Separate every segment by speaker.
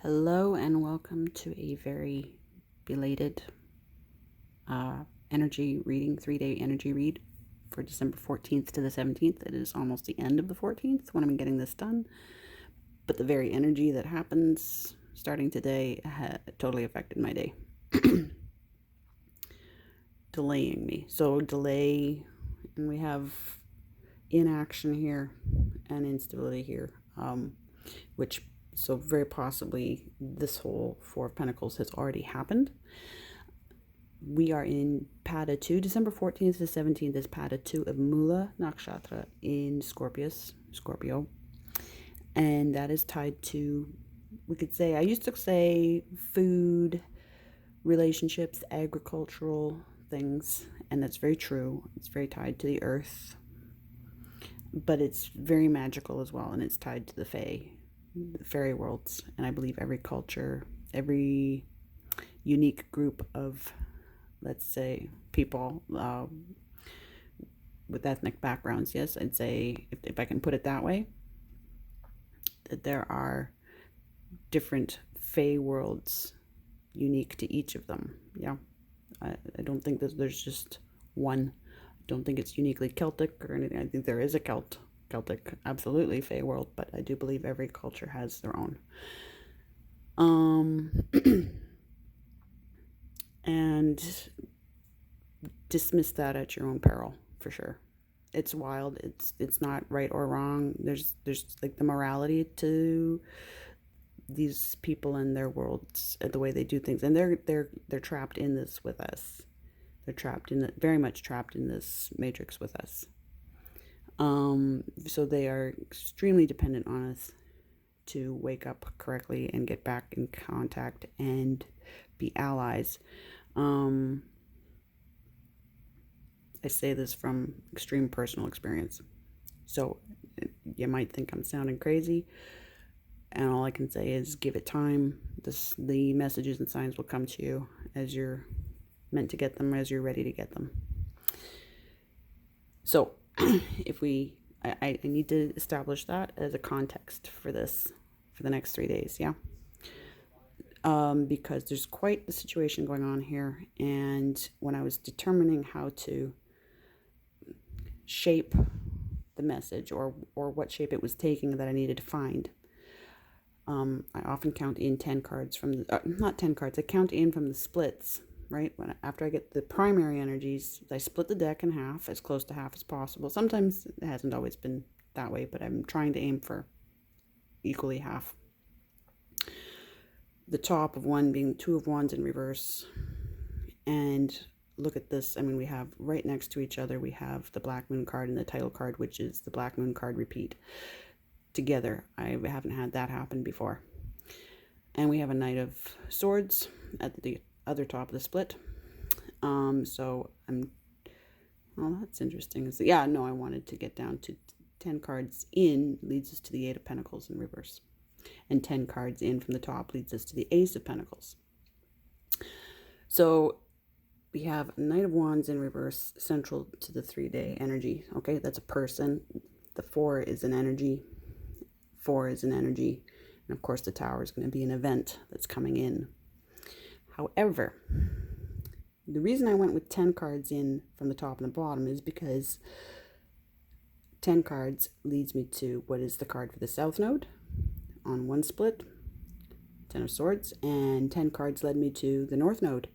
Speaker 1: Hello and welcome to a very belated energy reading, 3-day energy read for December 14th to the 17th. It is almost the end of the 14th when I'm getting this done, but the very energy that happens starting today totally affected my day. Delaying me. So delay, and we have inaction here and instability here, which so very possibly this whole Four of Pentacles has already happened. We are in Pada 2. December 14th to 17th is Pada 2 of Mula Nakshatra in Scorpio. And that is tied to, we could say, I used to say food, relationships, agricultural things. And that's very true. It's very tied to the earth. But it's very magical as well. And it's tied to the fairy worlds. And I believe every culture, every unique group of, let's say, people with ethnic backgrounds, yes, I'd say, if I can put it that way, that there are different fae worlds unique to each of them. Yeah, I don't think that there's just one. I don't think it's uniquely Celtic or anything. I think there is a Celtic, absolutely, fae world, but I do believe every culture has their own. And dismiss that at your own peril, for sure. It's wild. It's not right or wrong. There's like the morality to these people and their worlds, the way they do things, and they're trapped in this with us. They're trapped in it, very much trapped in this matrix with us. So they are extremely dependent on us to wake up correctly and get back in contact and be allies. I say this from extreme personal experience. So you might think I'm sounding crazy, and all I can say is give it time. The messages and signs will come to you as you're meant to get them, as you're ready to get them. So I need to establish that as a context for this, for the next 3 days, yeah? Because there's quite the situation going on here, and when I was determining how to shape the message or what shape it was taking that I needed to find, I often count in 10 cards from the, not 10 cards, I count in from the splits, right? After I get the primary energies, I split the deck in half, as close to half as possible. Sometimes it hasn't always been that way, but I'm trying to aim for equally half. The top of one being Two of Wands in reverse. And look at this. I mean, we have right next to each other, we have the Black Moon card and the title card, which is the Black Moon card repeat together. I haven't had that happen before. And we have a Knight of Swords at the other top of the split. So well, that's interesting. Yeah, no, I wanted to get down to 10 cards in leads us to the Eight of Pentacles in reverse. And 10 cards in from the top leads us to the Ace of Pentacles. So we have Knight of Wands in reverse, central to the 3-day energy. Okay, that's a person. The 4 is an energy. 4 is an energy. And of course, the Tower is going to be an event that's coming in. However, the reason I went with 10 cards in from the top and the bottom is because 10 cards leads me to what is the card for the South Node on one split, 10 of Swords, and 10 cards led me to the North Node,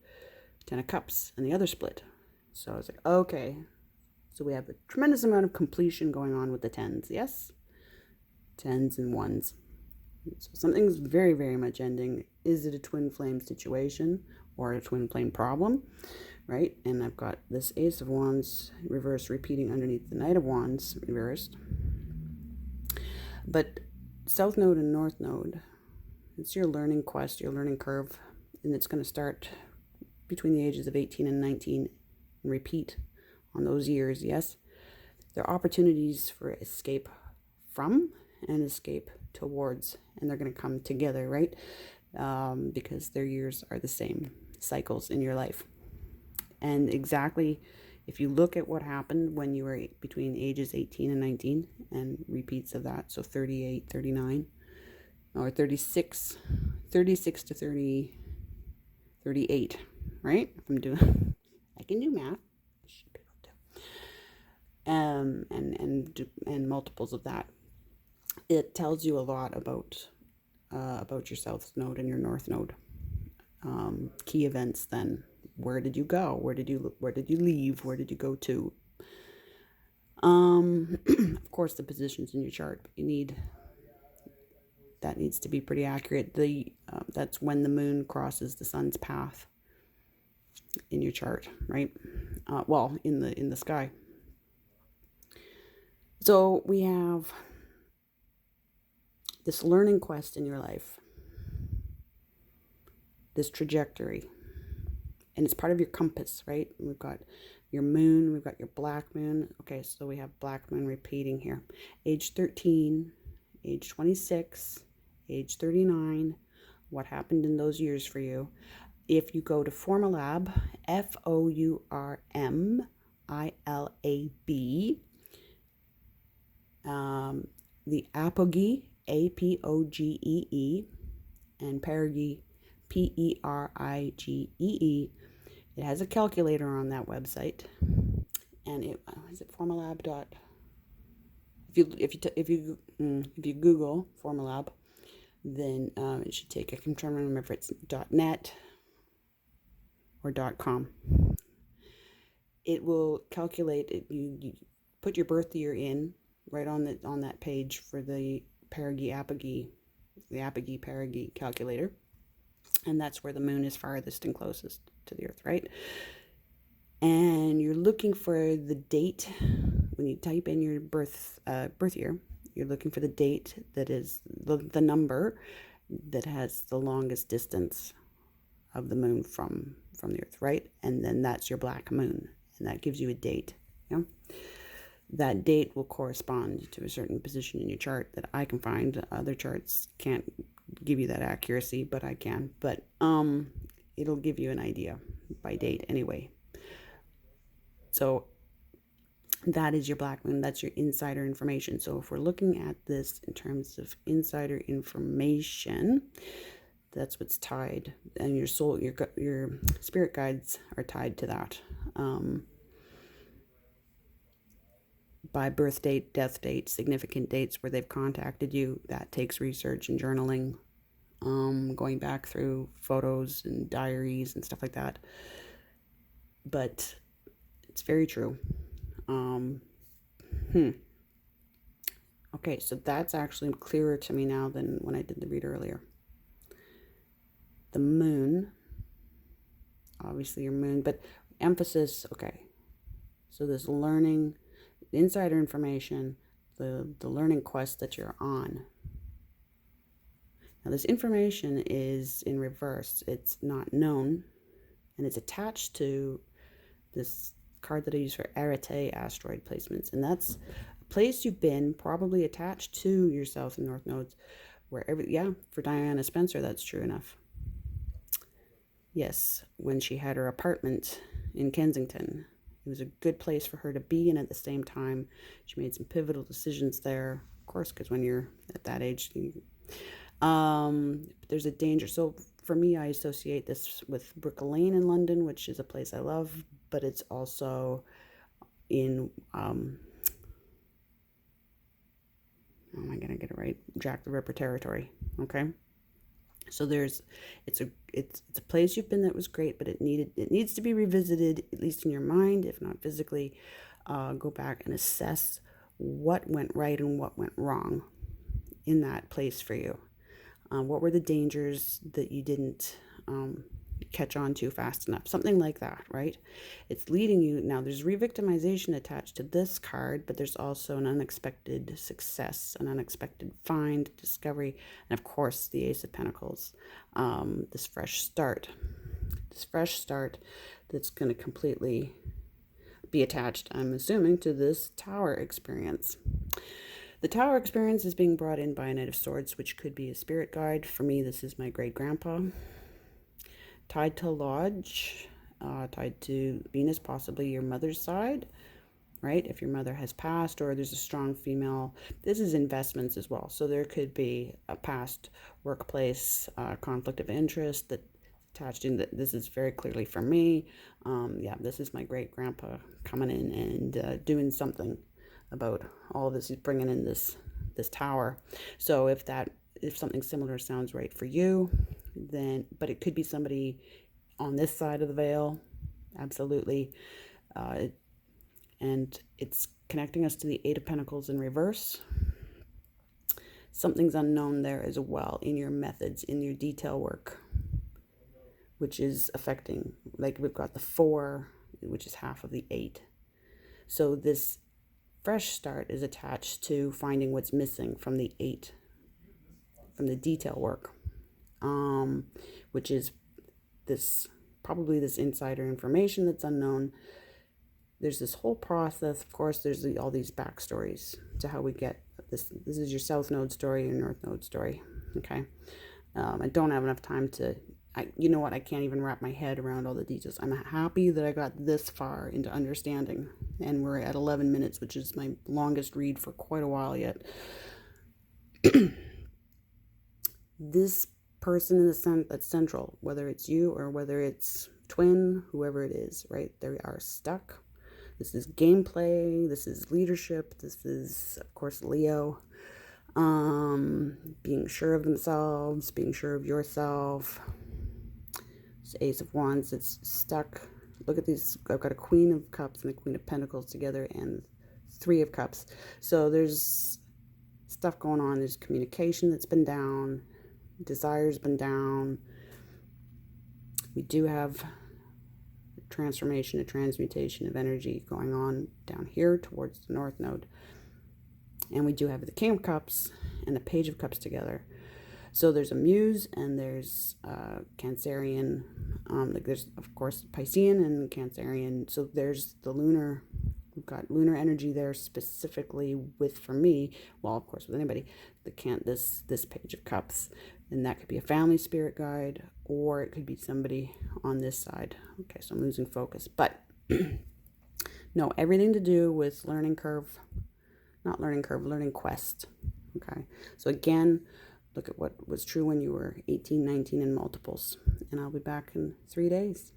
Speaker 1: 10 of Cups, and the other split. So I was like, okay, so we have a tremendous amount of completion going on with the 10s, yes? 10s and 1s. So something's very, very much ending. Is it a twin flame situation or a twin flame problem, right? And I've got this Ace of Wands reverse repeating underneath the Knight of Wands reversed. But South Node and North Node, it's your learning quest, your learning curve, and it's going to start between the ages of 18 and 19 and repeat on those years, yes? There are opportunities for escape from and escape towards, and they're going to come together, right? Because their years are the same cycles in your life. And exactly, if you look at what happened when you were between ages 18 and 19 and repeats of that, so 38, 39, or 36, 36 to 30, 38, right? If I'm doing, I can do math. I should be able to. And multiples of that. It tells you a lot about your south node and your north node. Key events then. Where did you go? Where did you leave? Where did you go to? Of course, the positions in your chart. That needs to be pretty accurate. That's when the moon crosses the sun's path in your chart, right? Well, in the sky. So we have this learning quest in your life, this trajectory, and it's part of your compass, right? We've got your moon, we've got your black moon. Okay, so we have black moon repeating here. Age 13, age 26, age 39. What happened in those years for you? If you go to Formulab, FOURMILAB, the apogee, APOGEE, and perigee, PERIGEE. It has a calculator on that website, and is it Formulab dot. If you Google Formulab, then it should take. I can try to remember if it's .net or .com. It will calculate it. You put your birth year in right on that page for the perigee apogee, the apogee perigee calculator, and that's where the moon is farthest and closest to the earth, right? And you're looking for the date when you type in your birth year. You're looking for the date that is the number that has the longest distance of the moon from the earth, right? And then that's your black moon, and that gives you a date. Yeah, that date will correspond to a certain position in your chart that I can find. Other charts can't give you that accuracy, but I can. But it'll give you an idea by date anyway. So that is your black moon. That's your insider information. So if we're looking at this in terms of insider information, that's what's tied, and your soul, your spirit guides are tied to that. By birth date, death date, significant dates where they've contacted you. That takes research and journaling, going back through photos and diaries and stuff like that. But it's very true. Okay, so that's actually clearer to me now than when I did the read earlier. The moon, obviously your moon, but emphasis, okay. So this learning, insider information, the learning quest that you're on. Now this information is in reverse. It's not known, and it's attached to this card that I use for Arete asteroid placements, and that's a place you've been, probably attached to your south and north nodes, for Diana Spencer, that's true enough. Yes, when she had her apartment in Kensington, it was a good place for her to be, and at the same time, she made some pivotal decisions there, of course, because when you're at that age, there's a danger. So for me, I associate this with Brick Lane in London, which is a place I love, but it's also in, how am I going to get it right? Jack the Ripper territory, okay? So it's a place you've been that was great, but it needs to be revisited, at least in your mind, if not physically. Go back and assess what went right and what went wrong in that place for you. What were the dangers that you didn't catch on to fast enough? Something like that, right? It's leading you. Now, there's re-victimization attached to this card, but there's also an unexpected success, an unexpected find, discovery, and of course, the Ace of Pentacles. This fresh start that's going to completely be attached, I'm assuming, to this Tower experience. The Tower experience is being brought in by a Knight of Swords, which could be a spirit guide. For me, this is my great-grandpa. Tied to Lodge, tied to Venus, possibly your mother's side. right? If your mother has passed or there's a strong female, this is investments as well. So there could be a past workplace conflict of interest that attached in that. This is very clearly for me. Yeah, this is my great grandpa coming in and doing something about all this. He's bringing in this tower. So if something similar sounds right for you, then, but it could be somebody on this side of the veil, absolutely. And it's connecting us to the Eight of Pentacles in reverse. Something's unknown there as well in your methods, in your detail work, which is affecting, like we've got the 4, which is half of the 8. So this fresh start is attached to finding what's missing from the 8, from the detail work, which is probably this insider information that's unknown. There's this whole process. Of course, there's all these backstories to how we get this. This is your South Node story, your North Node story. Okay. I don't have enough time to, you know what? I can't even wrap my head around all the details. I'm happy that I got this far into understanding, and we're at 11 minutes, which is my longest read for quite a while yet. This person in the sun that's central, whether it's you or whether it's twin, whoever it is, right? They are stuck. This is gameplay. This is leadership. This is, of course, Leo. Being sure of themselves, being sure of yourself. It's Ace of Wands. It's stuck. Look at these. I've got a Queen of Cups and a Queen of Pentacles together and 3 of Cups. So there's stuff going on. There's communication that's been down. Desire's been down. We do have transformation, a transmutation of energy going on down here towards the North Node. And we do have the King of Cups and the Page of Cups together. So there's a Muse and there's Cancerian. Like there's, of course, Piscean and Cancerian. So there's the lunar. We've got lunar energy there specifically with, for me, well, of course, with anybody, this Page of Cups. And that could be a family spirit guide, or it could be somebody on this side. Okay, so I'm losing focus. But no, everything to do with learning quest. Okay, so again, look at what was true when you were 18, 19 in multiples. And I'll be back in 3 days.